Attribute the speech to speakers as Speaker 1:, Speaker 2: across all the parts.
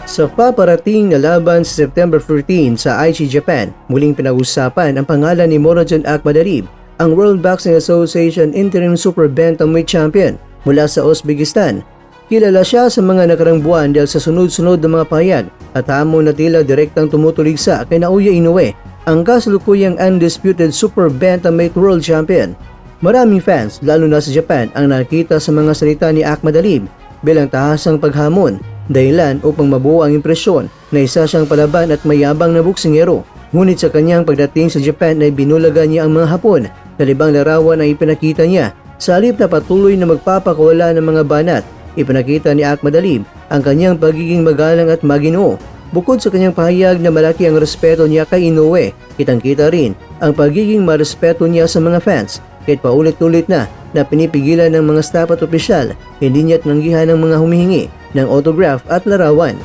Speaker 1: Sa paparating na laban sa September 14 sa Aichi, Japan, muling pinag-usapan ang pangalan ni Murodjon Akhmadalib, ang World Boxing Association Interim Super Bantamweight Champion mula sa Uzbekistan. Kilala siya sa mga nakarang buwan dahil sa sunod-sunod na mga pahayag at hamon na tila direktang tumutuligsa kay Naoya Inoue, ang kasalukuyang undisputed Super Bantamweight World Champion. Maraming fans, lalo na sa Japan, ang nakita sa mga salita ni Akhmadalib bilang tahasang paghamon, dahilan upang mabuo ang impresyon na isa siyang palaban at mayabang na boksingero. Ngunit sa kanyang pagdating sa Japan ay binulagan niya ang mga Hapon na libang larawan ang ipinakita niya. Sa halip na patuloy na magpapakawala ng mga banat, ipinakita ni Akhmadalib ang kanyang pagiging magalang at maginoo. Bukod sa kanyang pahayag na malaki ang respeto niya kay Inoue, kitang-kita rin ang pagiging marespeto niya sa mga fans. Kahit paulit-ulit na pinipigilan ng mga staff at opisyal, hindi niya tinanggihan ng mga humihingi ng autograph at larawan.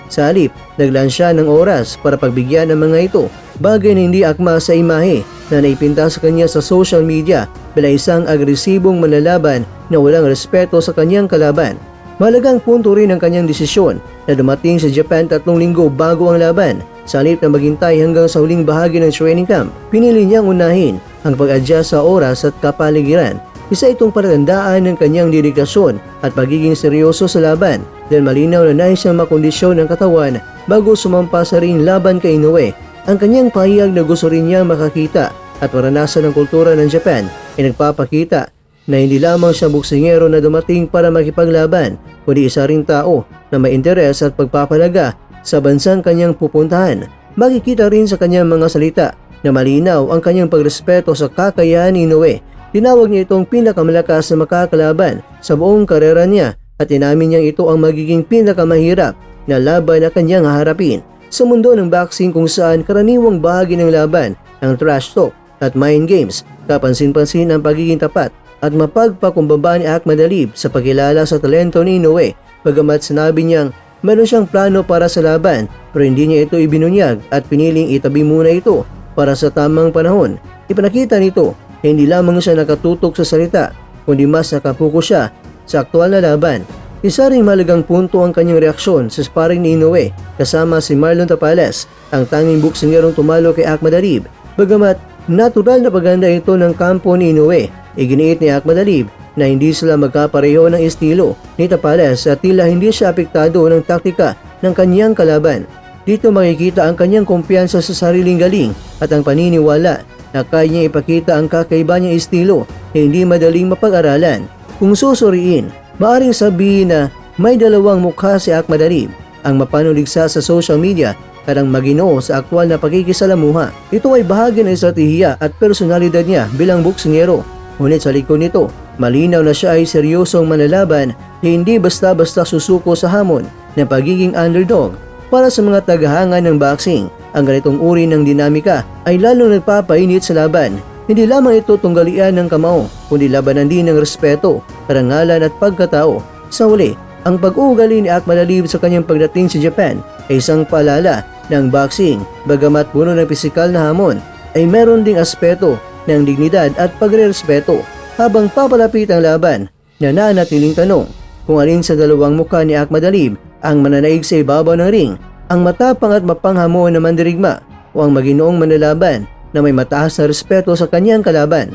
Speaker 1: Sa halip, naglaan siya ng oras para pagbigyan ng mga ito, bagay na hindi akma sa imahe na naipinta sa kanya sa social media bilang isang agresibong manlalaban na walang respeto sa kanyang kalaban. Mahalagang punto rin ang kanyang desisyon na dumating sa Japan 3 linggo bago ang laban. Sa halip na maghintay hanggang sa huling bahagi ng training camp, pinili niyang unahin ang pag-adjust sa oras at kapaligiran. Isa itong palatandaan ng kanyang dedikasyon at pagiging seryoso sa laban dahil malinaw na nais siyang makondisyon ng katawan bago sumampa sa ring laban kay Inoue. Ang kanyang pahayag na gusto rin niyang makakita at maranasan ng kultura ng Japan ay nagpapakita na hindi lamang siya boksingero na dumating para makipaglaban, kundi isa ring tao na may interes at pagpapalaga sa bansang kanyang pupuntahan. Makikita rin sa kanyang mga salita na malinaw ang kanyang pagrespeto sa kakayahan ni Inoue. Tinawag niya itong pinakamalakas na makakalaban sa buong karera niya at inamin niyang ito ang magiging pinakamahirap na laban na kanyang haharapin. Sa mundo ng boxing kung saan karaniwang bahagi ng laban ang trash talk at mind games, kapansin-pansin ang pagiging tapat at mapagpakumbaba ni Akhmadalib sa pagkilala sa talento ni Inoue. Bagamat sinabi niyang meron siyang plano para sa laban, pero hindi niya ito ibinunyag at piniling itabi muna ito para sa tamang panahon. Ipinakita nito na hindi lamang siya nakatutok sa salita, kundi mas nakapokus siya sa aktwal na laban. Isa ring mahalagang punto ang kanyang reaksyon sa sparring ni Inoue kasama si Marlon Tapales, ang tanging boksingerong tumalo kay Akhmadalib. Bagamat natural na paganda ito ng kampo ni Inoue, iginiit ni Akhmadalib na hindi sila magkapareho ng estilo ni Tapales at tila hindi siya apektado ng taktika ng kanyang kalaban. Dito makikita ang kanyang kumpiyansa sa sariling galing at ang paniniwala na kaya niya ipakita ang kakaiba niyang estilo na hindi madaling mapag-aralan. Kung susuriin, maaaring sabihin na may dalawang mukha si Akhmadalib, ang mapanuligsa sa social media at ang maginoo sa aktwal na pagkikisalamuha. Ito ay bahagi ng estratehiya at personalidad niya bilang boksingero. Ngunit sa likod nito, malinaw na siya ay seryosong manlalaban na hindi basta-basta susuko sa hamon ng pagiging underdog. Para sa mga tagahanga ng boxing, ang ganitong uri ng dinamika ay lalong nagpapainit sa laban. Hindi lamang ito tunggalian ng kamao, kundi labanan din ng respeto, karangalan at pagkatao. Sa huli, ang pag-uugali ni Akhmadalib sa kanyang pagdating sa Japan ay isang paalala ng boxing. Bagamat puno ng pisikal na hamon, ay meron ding aspeto ng dignidad at pagre-respeto. Habang papalapit ang laban, nananatiling tanong kung alin sa dalawang mukha ni Akhmadalib ang mananaig sa ibabaw ng ring, ang matapang at mapanghamon na mandirigma o ang maginoong manlalaban na may mataas na respeto sa kanyang kalaban.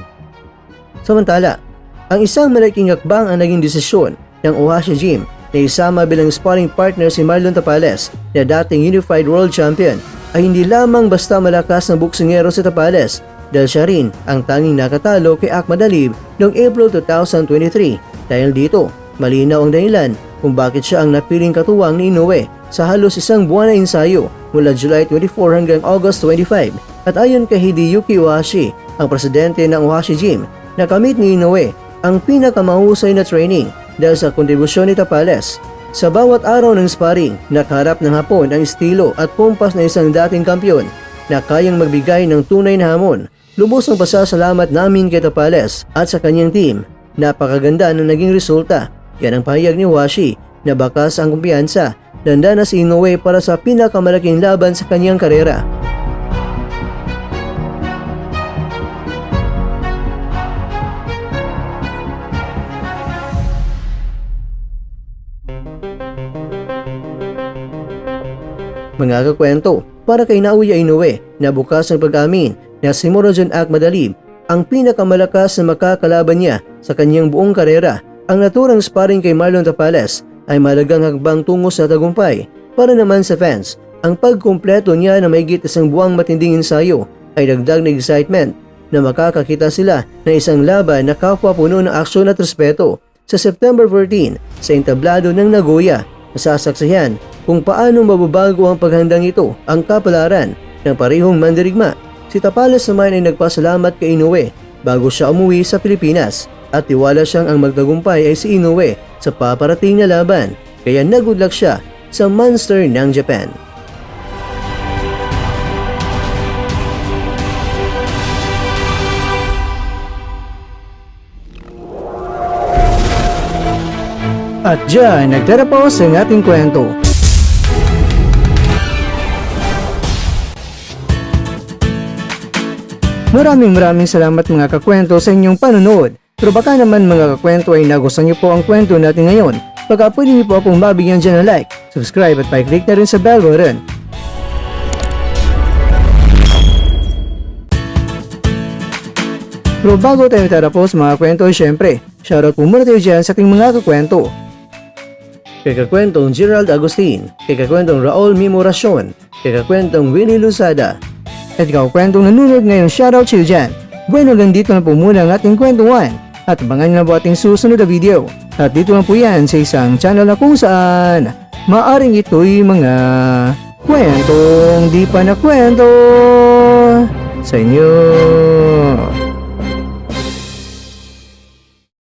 Speaker 1: Samantala, ang isang malaking hakbang ang naging desisyon ng Ohashi Gym na isama bilang sparring partner si Marlon Tapales na dating Unified World Champion ay hindi lamang basta malakas na boksingero si Tapales dahil siya rin ang tanging nakatalo kay Akhmadalib noong April 2023. Dahil dito, malinaw ang dahilan kung bakit siya ang napiling katuwang ni Inoue sa halos isang buwan na ensayo mula July 24 hanggang August 25. At ayon kay Hideyuki Ohashi, ang presidente ng Ohashi Gym, nakamit ni Inoue ang pinakamahusay na training dahil sa kontribusyon ni Tapales. Sa bawat araw ng sparring, nakaharap ng Hapon ang estilo at pompas na isang dating kampiyon na kayang magbigay ng tunay na hamon. Lubos ang pasasalamat namin kay Tapales at sa kanyang team. Napakaganda ng naging resulta. Yan ang pahayag ni Ohashi na bakas ang kumpiyansa. Handa na si Inoue para sa pinakamalaking laban sa kanyang karera. Mga kakwento, para kay Naoya Inoue na bukas ng pag-amin na si Murodjon Akmadalib ang pinakamalakas na makakalaban niya sa kanyang buong karera. Ang naturang sparring kay Marlon Tapales ay malagang hakbang tungo sa tagumpay. Para naman sa fans, ang pagkumpleto niya na mahigit isang buwang matinding ensayo ay dagdag na excitement na makakakita sila na isang laban na kapwa puno ng aksyon at respeto. Sa September 14 sa entablado ng Nagoya, masasaksihan kung paano mababago ang paghandang ito ang kapalaran ng parehong mandirigma. Si Tapales naman ay nagpasalamat kay Inoue bago siya umuwi sa Pilipinas at tiwala siyang ang magtagumpay ay si Inoue sa paparating na laban, kaya nag-good luck siya sa monster ng Japan. At dyan, nagtatapos ang ating kwento. Maraming salamat mga kakwento sa inyong panonood. Pero baka naman mga kakwento ay nagustuhan niyo po ang kwento natin ngayon. Baka pwede niyo po akong mabigyan dyan ng like, subscribe at pa-click na rin sa bell button. Pero bago tayo tatapos mga kwento, syempre, shoutout po muna tayo dyan sa ating mga kakwento. Kay kakwentong Gerald Agustin, kay kakwentong Raul Mimoracion, kay kakwentong Willie Luzada, at kakwentong nanonood ngayon, shoutout sa iyo dyan. Bueno, ganito na po muna ang ating kwentuhan at abangan na po ating susunod na video. At dito na po yan sa isang channel na kung saan maaring ito'y mga kwentong di pa na kwento sa inyo.